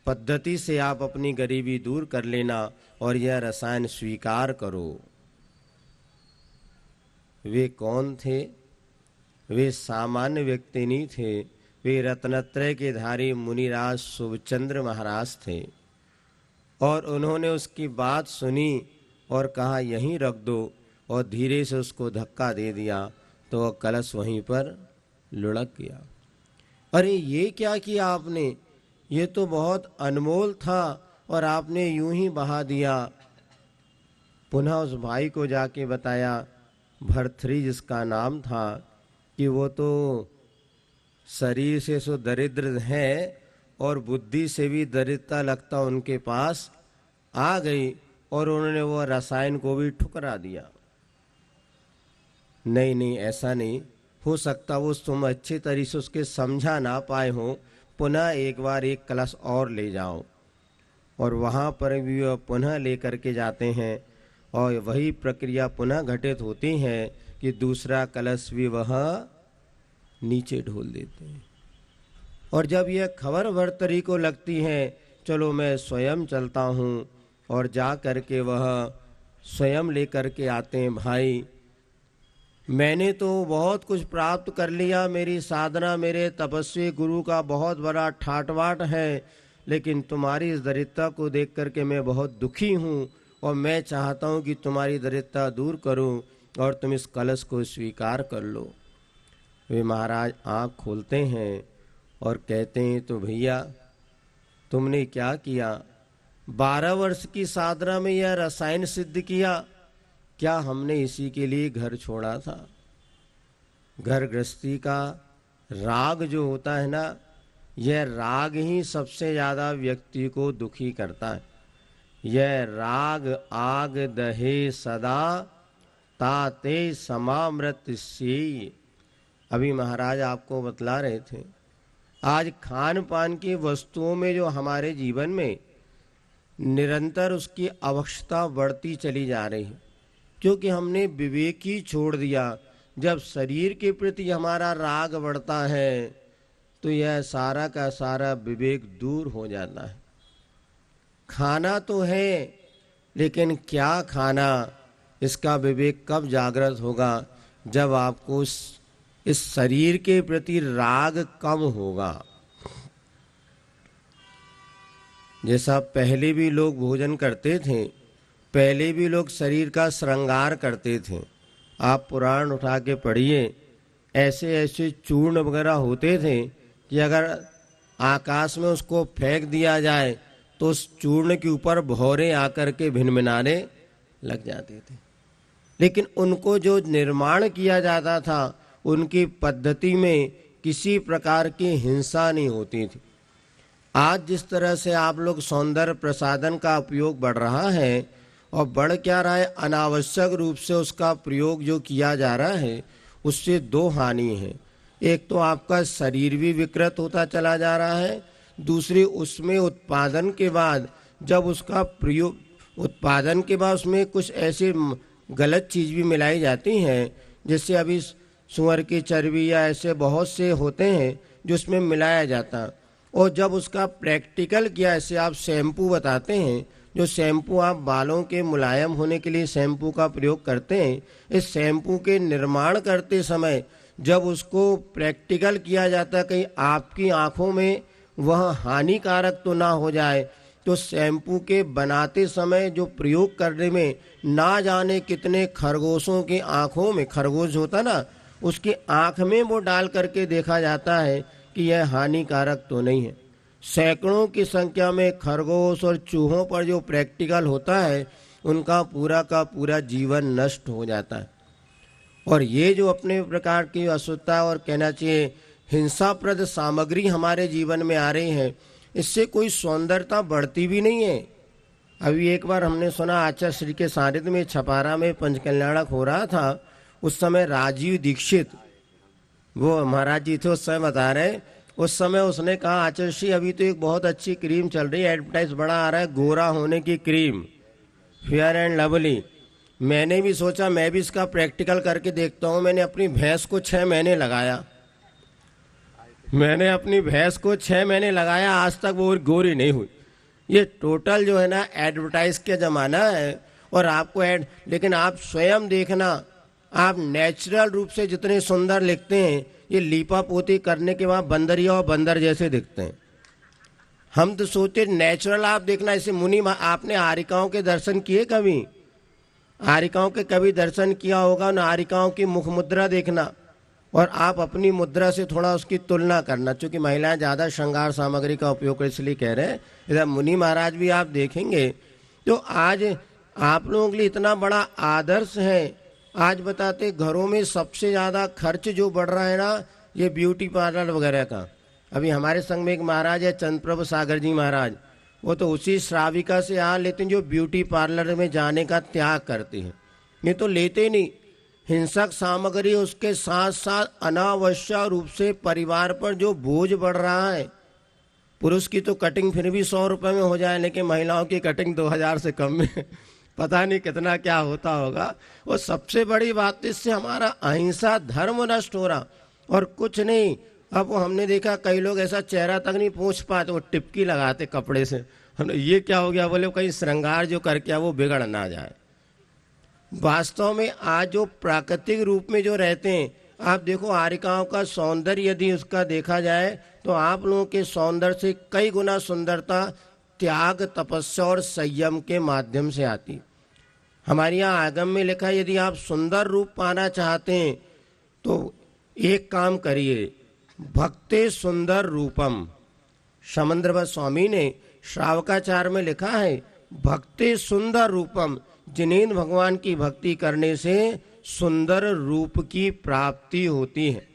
पद्धति से आप अपनी गरीबी दूर कर लेना और यह रसायन स्वीकार करो। वे कौन थे? वे सामान्य व्यक्ति नहीं थे, वे रत्नत्रय के धारी मुनिराज शोभचंद्र महाराज थे। और उन्होंने उसकी बात सुनी और कहा, यहीं रख दो, और धीरे से उसको धक्का दे दिया तो वह कलश वहीं पर लुढ़क गया। अरे ये क्या किया आपने? ये तो बहुत अनमोल था और आपने यूं ही बहा दिया। पुनः उस भाई को जाके बताया, भर्तृहरि जिसका नाम था, कि वो तो शरीर से सो दरिद्र है और बुद्धि से भी दरिद्रता लगता उनके पास आ गई और उन्होंने वो रसायन को भी ठुकरा दिया। नहीं नहीं, ऐसा नहीं हो सकता, वो तुम अच्छे तरीके से उसके समझा ना पाए हो, पुनः एक बार एक कलश और ले जाओ। और वहाँ पर भी वह पुनः ले करके जाते हैं और वही प्रक्रिया पुनः घटित होती है कि दूसरा कलश भी वह नीचे ढोल देते हैं। और जब यह खबर भर्तरी को लगती है, चलो मैं स्वयं चलता हूँ, और जा करके वह स्वयं ले करके आते हैं, भाई मैंने तो बहुत कुछ प्राप्त कर लिया, मेरी साधना मेरे तपस्वी गुरु का बहुत बड़ा ठाटबाट है, लेकिन तुम्हारी इस दरिद्रता को देख करके मैं बहुत दुखी हूँ और मैं चाहता हूँ कि तुम्हारी दरिद्रता दूर करूँ और तुम इस कलश को स्वीकार कर लो। वे महाराज आँख खोलते हैं और कहते हैं, तो भैया तुमने क्या किया? 12 वर्ष की साधना में यह रसायन सिद्ध किया, क्या हमने इसी के लिए घर छोड़ा था? घर गृहस्थी का राग जो होता है ना, यह राग ही सबसे ज़्यादा व्यक्ति को दुखी करता है। यह राग आग दहे सदा ताते समामृत से। अभी महाराज आपको बतला रहे थे, आज खान पान की वस्तुओं में जो हमारे जीवन में निरंतर उसकी आवश्यकता बढ़ती चली जा रही है, क्योंकि हमने विवेक ही छोड़ दिया। जब शरीर के प्रति हमारा राग बढ़ता है तो यह सारा का सारा विवेक दूर हो जाता है। खाना तो है, लेकिन क्या खाना, इसका विवेक कब जागृत होगा? जब आपको इस शरीर के प्रति राग कम होगा। जैसा पहले भी लोग भोजन करते थे, पहले भी लोग शरीर का श्रृंगार करते थे। आप पुराण उठा के पढ़िए, ऐसे ऐसे चूर्ण वगैरह होते थे कि अगर आकाश में उसको फेंक दिया जाए तो उस चूर्ण के ऊपर भौरे आकर के भिनभिनाने लग जाते थे। लेकिन उनको जो निर्माण किया जाता था, उनकी पद्धति में किसी प्रकार की हिंसा नहीं होती थी। आज जिस तरह से आप लोग सौंदर्य प्रसाधन का उपयोग बढ़ रहा है, और बढ़ क्या रहा है, अनावश्यक रूप से उसका प्रयोग जो किया जा रहा है, उससे दो हानि है। एक तो आपका शरीर भी विकृत होता चला जा रहा है, दूसरी उसमें उत्पादन के बाद जब उसका प्रयोग, उत्पादन के बाद उसमें कुछ ऐसे गलत चीज़ भी मिलाई जाती हैं, जैसे अभी सुअर की चर्बी या ऐसे बहुत से होते हैं जो उसमें मिलाया जाता। और जब उसका प्रैक्टिकल किया, ऐसे आप शैम्पू बताते हैं, जो शैम्पू आप बालों के मुलायम होने के लिए शैम्पू का प्रयोग करते हैं, इस शैम्पू के निर्माण करते समय जब उसको प्रैक्टिकल किया जाता है, कहीं आपकी आँखों में वह हानिकारक तो ना हो जाए, तो शैम्पू के बनाते समय जो प्रयोग करने में ना जाने कितने खरगोशों की आँखों में, खरगोश होता ना, उसकी आँख में वो डाल करके देखा जाता है कि यह हानिकारक तो नहीं है। सैकड़ों की संख्या में खरगोश और चूहों पर जो प्रैक्टिकल होता है, उनका पूरा का पूरा जीवन नष्ट हो जाता है। और ये जो अपने प्रकार की अशुद्धता और कहना चाहिए हिंसाप्रद सामग्री हमारे जीवन में आ रही है, इससे कोई सौंदर्यता बढ़ती भी नहीं है। अभी एक बार हमने सुना, आचार्य श्री के सानिध्य में छपारा में पंचकल्याणक हो रहा था, उस समय राजीव दीक्षित, वो महाराज जी थे, उस समय बता रहे, उस समय उसने कहा, आचार्य श्री अभी तो एक बहुत अच्छी क्रीम चल रही है, एडवर्टाइज बड़ा आ रहा है, गोरा होने की क्रीम, फेयर एंड लवली। मैंने भी सोचा मैं भी इसका प्रैक्टिकल करके देखता हूँ। मैंने अपनी भैंस को 6 महीने लगाया, मैंने अपनी भैंस को 6 महीने लगाया, आज तक वो गोरी नहीं हुई। ये टोटल जो है ना एडवर्टाइज के ज़माना है। और आपको लेकिन आप स्वयं देखना, आप नेचुरल रूप से जितने सुंदर लिखते हैं, ये लीपा पोती करने के बाद बंदरिया और बंदर जैसे दिखते हैं। हम तो सोचते नेचुरल, आप देखना, ऐसे मुनि, आपने आरिकाओं के दर्शन किए कभी? आरिकाओं के कभी दर्शन किया होगा ना? आरिकाओं की मुख मुद्रा देखना और आप अपनी मुद्रा से थोड़ा उसकी तुलना करना, क्योंकि महिलाएं ज़्यादा श्रृंगार सामग्री का उपयोग कर, इसलिए कह रहे हैं। इधर मुनि महाराज भी आप देखेंगे तो आज आप लोगों के लिए इतना बड़ा आदर्श है। आज बताते घरों में सबसे ज़्यादा खर्च जो बढ़ रहा है ना, ये ब्यूटी पार्लर वगैरह का। अभी हमारे संग में एक महाराज है, चंद्र प्रभु सागर जी महाराज, वो तो उसी श्राविका से यहाँ लेते हैं जो ब्यूटी पार्लर में जाने का त्याग करती हैं। ये तो लेते ही नहीं। हिंसक सामग्री, उसके साथ साथ अनावश्यक रूप से परिवार पर जो बोझ बढ़ रहा है। पुरुष की तो कटिंग फिर भी 100 रुपये में हो जाए, लेकिन महिलाओं की कटिंग 2000 से कम में पता नहीं कितना क्या होता होगा। वो सबसे बड़ी बात, इससे हमारा अहिंसा धर्म नष्ट हो रहा और कुछ नहीं। अब वो हमने देखा कई लोग ऐसा चेहरा तक नहीं पोंछ पाते, वो टिपकी लगाते कपड़े से। हमने ये क्या हो गया, बोले कहीं श्रृंगार जो करके वो बिगड़ ना जाए। वास्तव में आज जो प्राकृतिक रूप में जो रहते हैं, आप देखो आर्यिकाओं का सौंदर्य यदि उसका देखा जाए तो आप लोगों के सौंदर्य से कई गुना सुंदरता त्याग, तपस्या और संयम के माध्यम से आती। हमारे यहाँ आगम में लिखा है, यदि आप सुंदर रूप पाना चाहते हैं तो एक काम करिए, भक्ते सुंदर रूपम। समंद्रभट्ट स्वामी ने श्रावकाचार में लिखा है, भक्ते सुंदर रूपम, जिनेंद्र भगवान की भक्ति करने से सुंदर रूप की प्राप्ति होती है।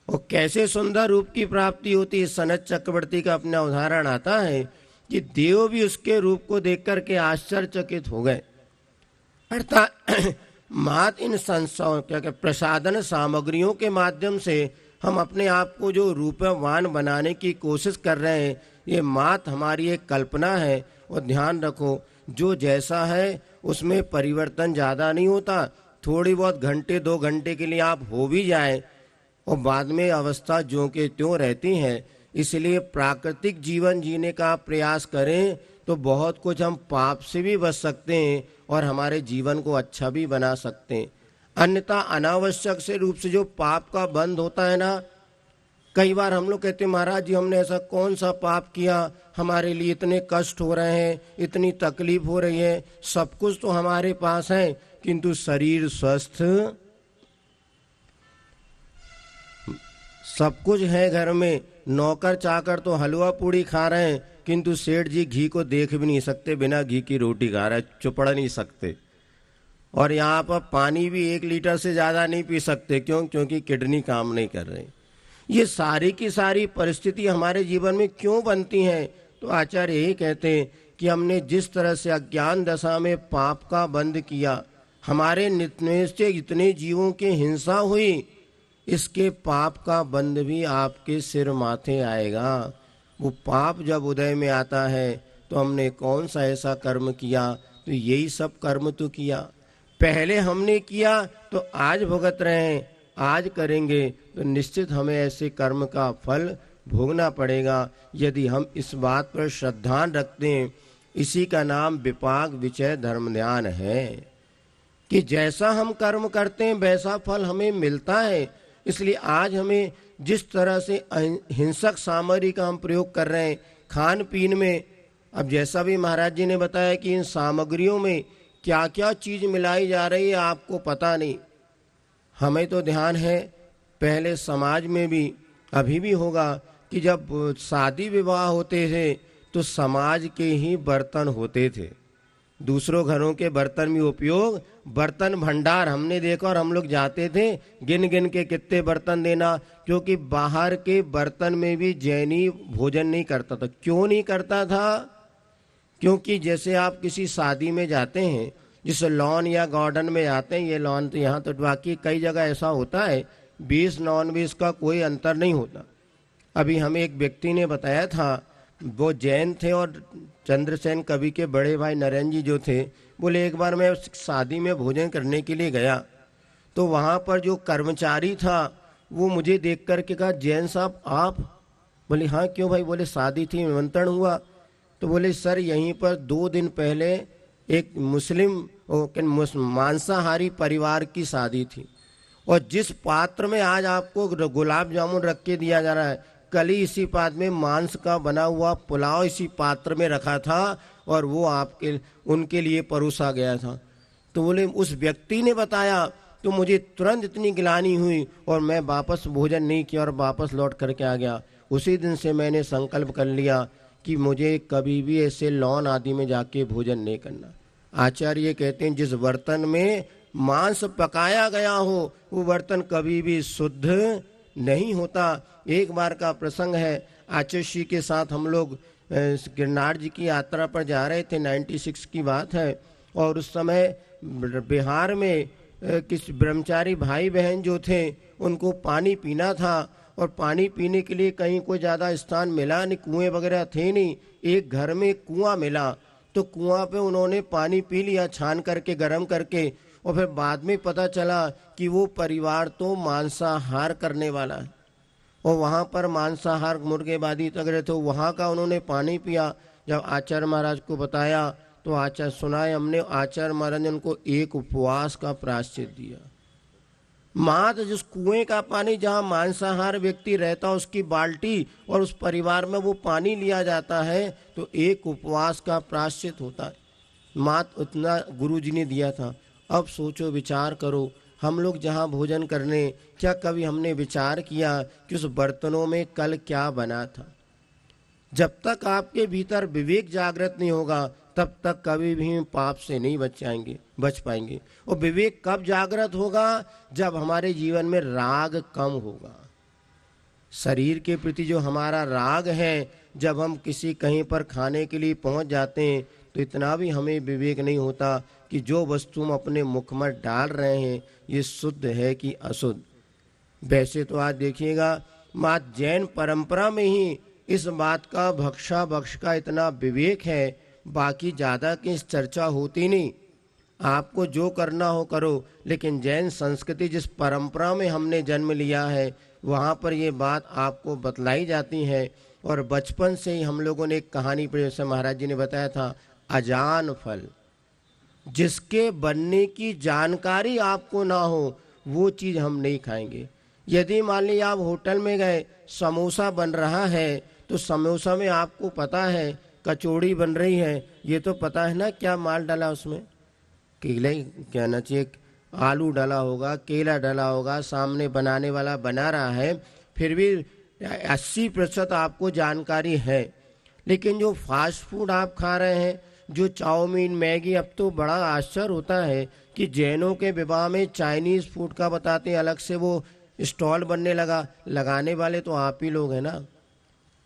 और कैसे सुंदर रूप की प्राप्ति होती है, सनत चक्रवर्ती का अपना उदाहरण आता है कि देव भी उसके रूप को देख करके आश्चर्यचकित हो गए। अर्थात मात इन संस्थाओं क्या प्रसाधन सामग्रियों के माध्यम से हम अपने आप को जो रूपवान बनाने की कोशिश कर रहे हैं, ये मात हमारी एक कल्पना है। और ध्यान रखो, जो जैसा है उसमें परिवर्तन ज़्यादा नहीं होता। थोड़ी बहुत घंटे 2 घंटे के लिए आप हो भी जाए और बाद में अवस्था ज्यों के त्यों रहती है। इसलिए प्राकृतिक जीवन जीने का प्रयास करें तो बहुत कुछ हम पाप से भी बच सकते हैं और हमारे जीवन को अच्छा भी बना सकते हैं। अन्यथा अनावश्यक से रूप से जो पाप का बंध होता है ना, कई बार हम लोग कहते हैं महाराज जी हमने ऐसा कौन सा पाप किया, हमारे लिए इतने कष्ट हो रहे हैं, इतनी तकलीफ हो रही है, सब कुछ तो हमारे पास है किंतु शरीर स्वस्थ, सब कुछ है घर में, नौकर चाकर तो हलवा पूड़ी खा रहे हैं किंतु सेठ जी घी को देख भी नहीं सकते, बिना घी की रोटी खा रहे, चुपड़ नहीं सकते। और यहाँ पर पानी भी 1 लीटर से ज़्यादा नहीं पी सकते, क्यों? क्योंकि किडनी काम नहीं कर रही। ये सारी की सारी परिस्थिति हमारे जीवन में क्यों बनती हैं? तो आचार्य यही कहते हैं कि हमने जिस तरह से अज्ञान दशा में पाप का बंध किया, हमारे नित्य से इतने जीवों की हिंसा हुई, इसके पाप का बंध भी आपके सिर माथे आएगा। वो पाप जब उदय में आता है तो हमने कौन सा ऐसा कर्म किया, तो यही सब कर्म तो किया, पहले हमने किया तो आज भुगत रहे हैं, आज करेंगे तो निश्चित हमें ऐसे कर्म का फल भोगना पड़ेगा। यदि हम इस बात पर श्रद्धा रखते हैं, इसी का नाम विपाक विचय धर्म ध्यान है कि जैसा हम कर्म करते हैं वैसा फल हमें मिलता है। इसलिए आज हमें जिस तरह से हिंसक सामग्री का हम प्रयोग कर रहे हैं खान पीन में, अब जैसा भी महाराज जी ने बताया कि इन सामग्रियों में क्या क्या चीज़ मिलाई जा रही है आपको पता नहीं, हमें तो ध्यान है। पहले समाज में भी अभी भी होगा कि जब शादी विवाह होते थे तो समाज के ही बर्तन होते थे, दूसरों घरों के बर्तन में उपयोग, बर्तन भंडार हमने देखा और हम लोग जाते थे गिन गिन के कितने बर्तन देना, क्योंकि बाहर के बर्तन में भी जैनी भोजन नहीं करता था। क्यों नहीं करता था? क्योंकि जैसे आप किसी शादी में जाते हैं, जिस लॉन या गार्डन में जाते हैं, ये लॉन तो यहाँ तो बाकी कई जगह ऐसा होता है, 20 नॉन वेज का कोई अंतर नहीं होता। अभी हमें एक व्यक्ति ने बताया था, वो जैन थे और चंद्रसेन कवि के बड़े भाई नरेंद्र जी जो थे, बोले एक बार मैं शादी में भोजन करने के लिए गया तो वहाँ पर जो कर्मचारी था वो मुझे देख कर के कहा, जैन साहब आप? बोले हाँ क्यों भाई? बोले शादी थी, निमंत्रण हुआ। तो बोले सर यहीं पर 2 दिन पहले एक मुस्लिम मांसाहारी परिवार की शादी थी और जिस पात्र में आज आपको गुलाब जामुन रख के दिया जा रहा है, कल ही इसी पात्र में मांस का बना हुआ पुलाव इसी पात्र में रखा था और वो आपके उनके लिए परोसा गया था। तो बोले उस व्यक्ति ने बताया तो मुझे तुरंत इतनी गिलानी हुई और मैं वापस भोजन नहीं किया और वापस लौट करके आ गया। उसी दिन से मैंने संकल्प कर लिया कि मुझे कभी भी ऐसे लॉन आदि में जाके भोजन नहीं करना। आचार्य कहते हैं जिस बर्तन में मांस पकाया गया हो वो बर्तन कभी भी शुद्ध नहीं होता। एक बार का प्रसंग है, आचार्य श्री के साथ हम लोग गिरनार जी की यात्रा पर जा रहे थे, 96 की बात है। और उस समय बिहार में किसी ब्रह्मचारी भाई बहन जो थे उनको पानी पीना था, और पानी पीने के लिए कहीं कोई ज़्यादा स्थान मिला नहीं, कुएं वगैरह थे नहीं। एक घर में कुआं मिला, तो कुआं पे उन्होंने पानी पी लिया छान करके, गर्म करके। और फिर बाद में पता चला कि वो परिवार तो मांसाहार करने वाला है, और वहाँ पर मांसाहार मुर्गेबादी वगैरह तो वहाँ का उन्होंने पानी पिया। जब आचार्य महाराज को बताया तो आचार्य सुनाए हमने, आचार्य महाराज ने उनको एक उपवास का प्रायश्चित दिया। मात्र जिस कुएं का पानी जहाँ मांसाहार व्यक्ति रहता उसकी बाल्टी और उस परिवार में वो पानी लिया जाता है, तो एक उपवास का प्रायश्चित होता है। मात्र उतना गुरु जी ने दिया था। अब सोचो, विचार करो, हम लोग जहाँ भोजन करने, क्या कभी हमने विचार किया कि उस बर्तनों में कल क्या बना था? जब तक आपके भीतर विवेक जागृत नहीं होगा तब तक कभी भी पाप से नहीं बच पाएंगे। और विवेक कब जागृत होगा? जब हमारे जीवन में राग कम होगा। शरीर के प्रति जो हमारा राग है, जब हम किसी कहीं पर खाने के लिए पहुंच जाते हैं तो इतना भी हमें विवेक नहीं होता कि जो वस्तु हम अपने मुख में डाल रहे हैं ये शुद्ध है कि अशुद्ध। वैसे तो आज देखिएगा, मात्र जैन परंपरा में ही इस बात का भक्षा भक्ष का इतना विवेक है, बाकी ज़्यादा की चर्चा होती नहीं। आपको जो करना हो करो, लेकिन जैन संस्कृति जिस परंपरा में हमने जन्म लिया है वहाँ पर ये बात आपको बतलाई जाती है। और बचपन से ही हम लोगों ने एक कहानी पढ़ी, जैसे महाराज जी ने बताया था, अजान फल। जिसके बनने की जानकारी आपको ना हो वो चीज़ हम नहीं खाएंगे। यदि मान लीजिए आप होटल में गए, समोसा बन रहा है, तो समोसा में आपको पता है, कचौड़ी बन रही है, ये तो पता है ना क्या माल डाला उसमें, केले कहना चाहिए, आलू डाला होगा, केला डाला होगा, सामने बनाने वाला बना रहा है, फिर भी 80% आपको जानकारी है। लेकिन जो फास्ट फूड आप खा रहे हैं, जो चाउमीन, मैगी, अब तो बड़ा आश्चर्य होता है कि जैनों के विवाह में चाइनीज़ फूड का बताते हैं, अलग से वो स्टॉल बनने लगा। लगाने वाले तो आप ही लोग हैं ना।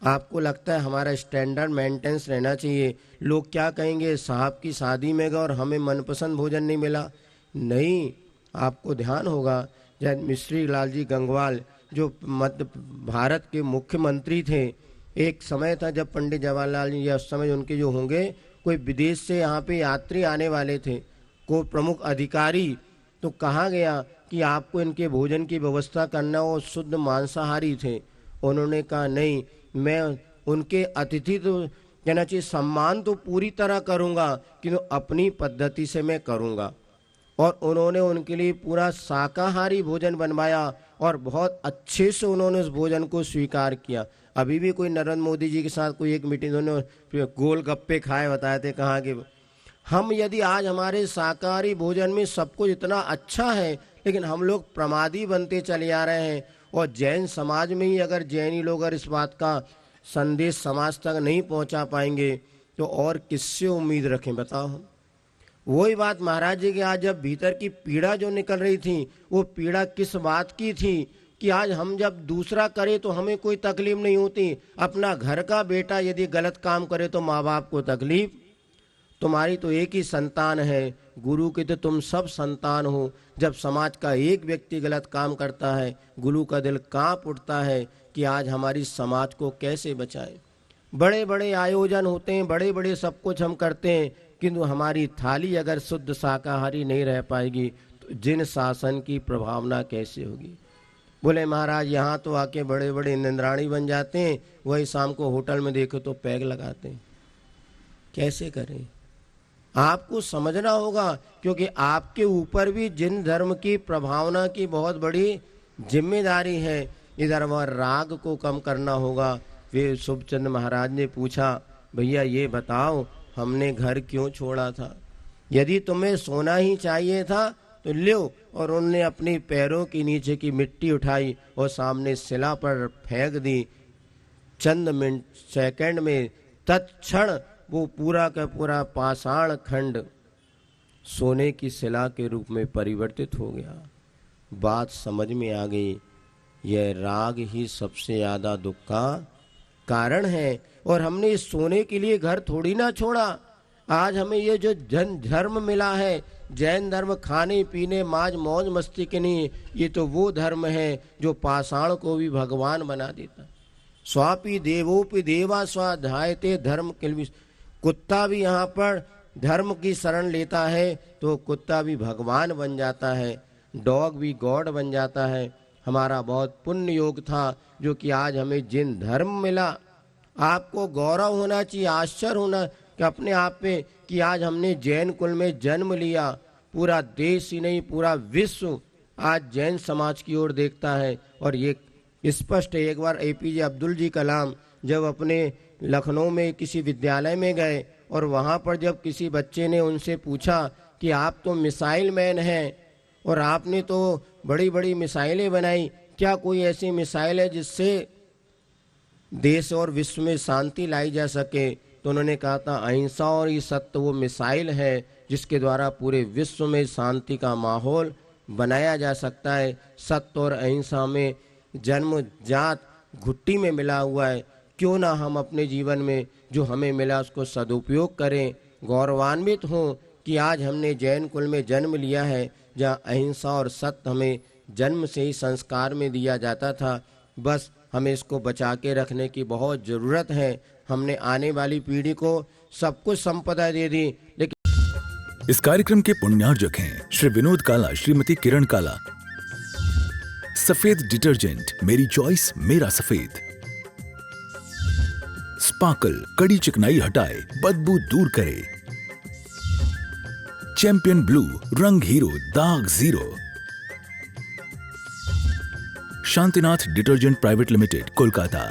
आपको लगता है हमारा स्टैंडर्ड मेंटेनेंस रहना चाहिए, लोग क्या कहेंगे, साहब की शादी में गए और हमें मनपसंद भोजन नहीं मिला। नहीं, आपको ध्यान होगा, जब मिश्री लाल जी गंगवाल जो मध्य भारत के मुख्यमंत्री थे, एक समय था जब पंडित जवाहरलाल जी या उस समय उनके जो होंगे, कोई विदेश से यहाँ पे यात्री आने वाले थे, कोई प्रमुख अधिकारी, तो कहा गया कि आपको इनके भोजन की व्यवस्था करना हो। शुद्ध मांसाहारी थे। उन्होंने कहा नहीं, मैं उनके अतिथि तो कहना चाहिए सम्मान तो पूरी तरह करूँगा, किंतु अपनी पद्धति से मैं करूँगा। और उन्होंने उनके लिए पूरा शाकाहारी भोजन बनवाया और बहुत अच्छे से उन्होंने उस भोजन को स्वीकार किया। अभी भी कोई नरेंद्र मोदी जी के साथ कोई एक मीटिंग उन्होंने गोलगप्पे खाए, बताए थे कहाँ के। हम यदि आज हमारे शाकाहारी भोजन में सब कुछ इतना अच्छा है, लेकिन हम लोग प्रमादी बनते चले आ रहे हैं। और जैन समाज में ही अगर जैनी लोग अगर इस बात का संदेश समाज तक नहीं पहुंचा पाएंगे तो और किससे उम्मीद रखें, बताओ। वही बात महाराज जी के आज जब भीतर की पीड़ा जो निकल रही थी, वो पीड़ा किस बात की थी कि आज हम जब दूसरा करें तो हमें कोई तकलीफ नहीं होती, अपना घर का बेटा यदि गलत काम करे तो माँ बाप को तकलीफ। तुम्हारी तो एक ही संतान है, गुरु के तो तुम सब संतान हो। जब समाज का एक व्यक्ति गलत काम करता है, गुरु का दिल कांप उठता है कि आज हमारी समाज को कैसे बचाएं। बड़े बड़े आयोजन होते हैं, बड़े बड़े सब कुछ हम करते हैं, किंतु हमारी थाली अगर शुद्ध शाकाहारी नहीं रह पाएगी तो जिन शासन की प्रभावना कैसे होगी। बोले महाराज यहाँ तो आके बड़े बड़े निंद्राणी बन जाते हैं, वही शाम को होटल में देखो तो पैग लगाते हैं। कैसे करें? आपको समझना होगा, क्योंकि आपके ऊपर भी जिन धर्म की प्रभावना की बहुत बड़ी जिम्मेदारी है। इधर वह राग को कम करना होगा। वे शुभचंद महाराज ने पूछा, भैया ये बताओ हमने घर क्यों छोड़ा था? यदि तुम्हें सोना ही चाहिए था तो लो। और उन्होंने अपनी पैरों के नीचे की मिट्टी उठाई और सामने शिला पर फेंक दी। चंद मिनट सेकंड में तत्क्षण वो पूरा का पूरा पाषाण खंड सोने की शिला के रूप में परिवर्तित हो गया। बात समझ में आ गई, यह राग ही सबसे ज्यादा दुख का कारण है। और हमने इस सोने के लिए घर थोड़ी ना छोड़ा। आज हमें ये जो जन धर्म मिला है, जैन धर्म, खाने पीने मौज मौज मस्ती के नहीं, ये तो वो धर्म है जो पाषाण को भी भगवान बना देता। स्वापी देवोपि देवा स्वाध्यायते धर्म किल। कुत्ता भी यहाँ पर धर्म की शरण लेता है तो कुत्ता भी भगवान बन जाता है, डॉग भी गॉड बन जाता है। हमारा बहुत पुण्य योग था जो कि आज हमें जिन धर्म मिला। आपको गौरव होना चाहिए, आश्चर्य होना कि अपने आप पे कि आज हमने जैन कुल में जन्म लिया। पूरा देश ही नहीं, पूरा विश्व आज जैन समाज की ओर देखता है। और ये स्पष्ट है, एक बार APJ अब्दुल जी कलाम जब अपने लखनऊ में किसी विद्यालय में गए और वहाँ पर जब किसी बच्चे ने उनसे पूछा कि आप तो मिसाइल मैन हैं और आपने तो बड़ी बड़ी मिसाइलें बनाई, क्या कोई ऐसी मिसाइल है जिससे देश और विश्व में शांति लाई जा सके? तो उन्होंने कहा था अहिंसा और ये सत्य वो मिसाइल है जिसके द्वारा पूरे विश्व में शांति का माहौल बनाया जा सकता है। सत्य और अहिंसा में जन्म जात घुट्टी में मिला हुआ है। क्यों ना हम अपने जीवन में जो हमें मिला उसको सदुपयोग करें, गौरवान्वित हों कि आज हमने जैन कुल में जन्म लिया है जहाँ अहिंसा और सत्य हमें जन्म से ही संस्कार में दिया जाता था। बस हमें इसको बचा के रखने की बहुत ज़रूरत है। हमने आने वाली पीढ़ी को सब कुछ संपदा दे दी, लेकिन इस कार्यक्रम के पुण्यार्जक हैं श्री विनोद काला, श्रीमती किरण काला। सफेद डिटर्जेंट, मेरी चॉइस मेरा सफेद। स्पार्कल, कड़ी चिकनाई हटाए, बदबू दूर करे। चैंपियन ब्लू, रंग हीरो, दाग zero. Shantinath detergent private limited, Kolkata.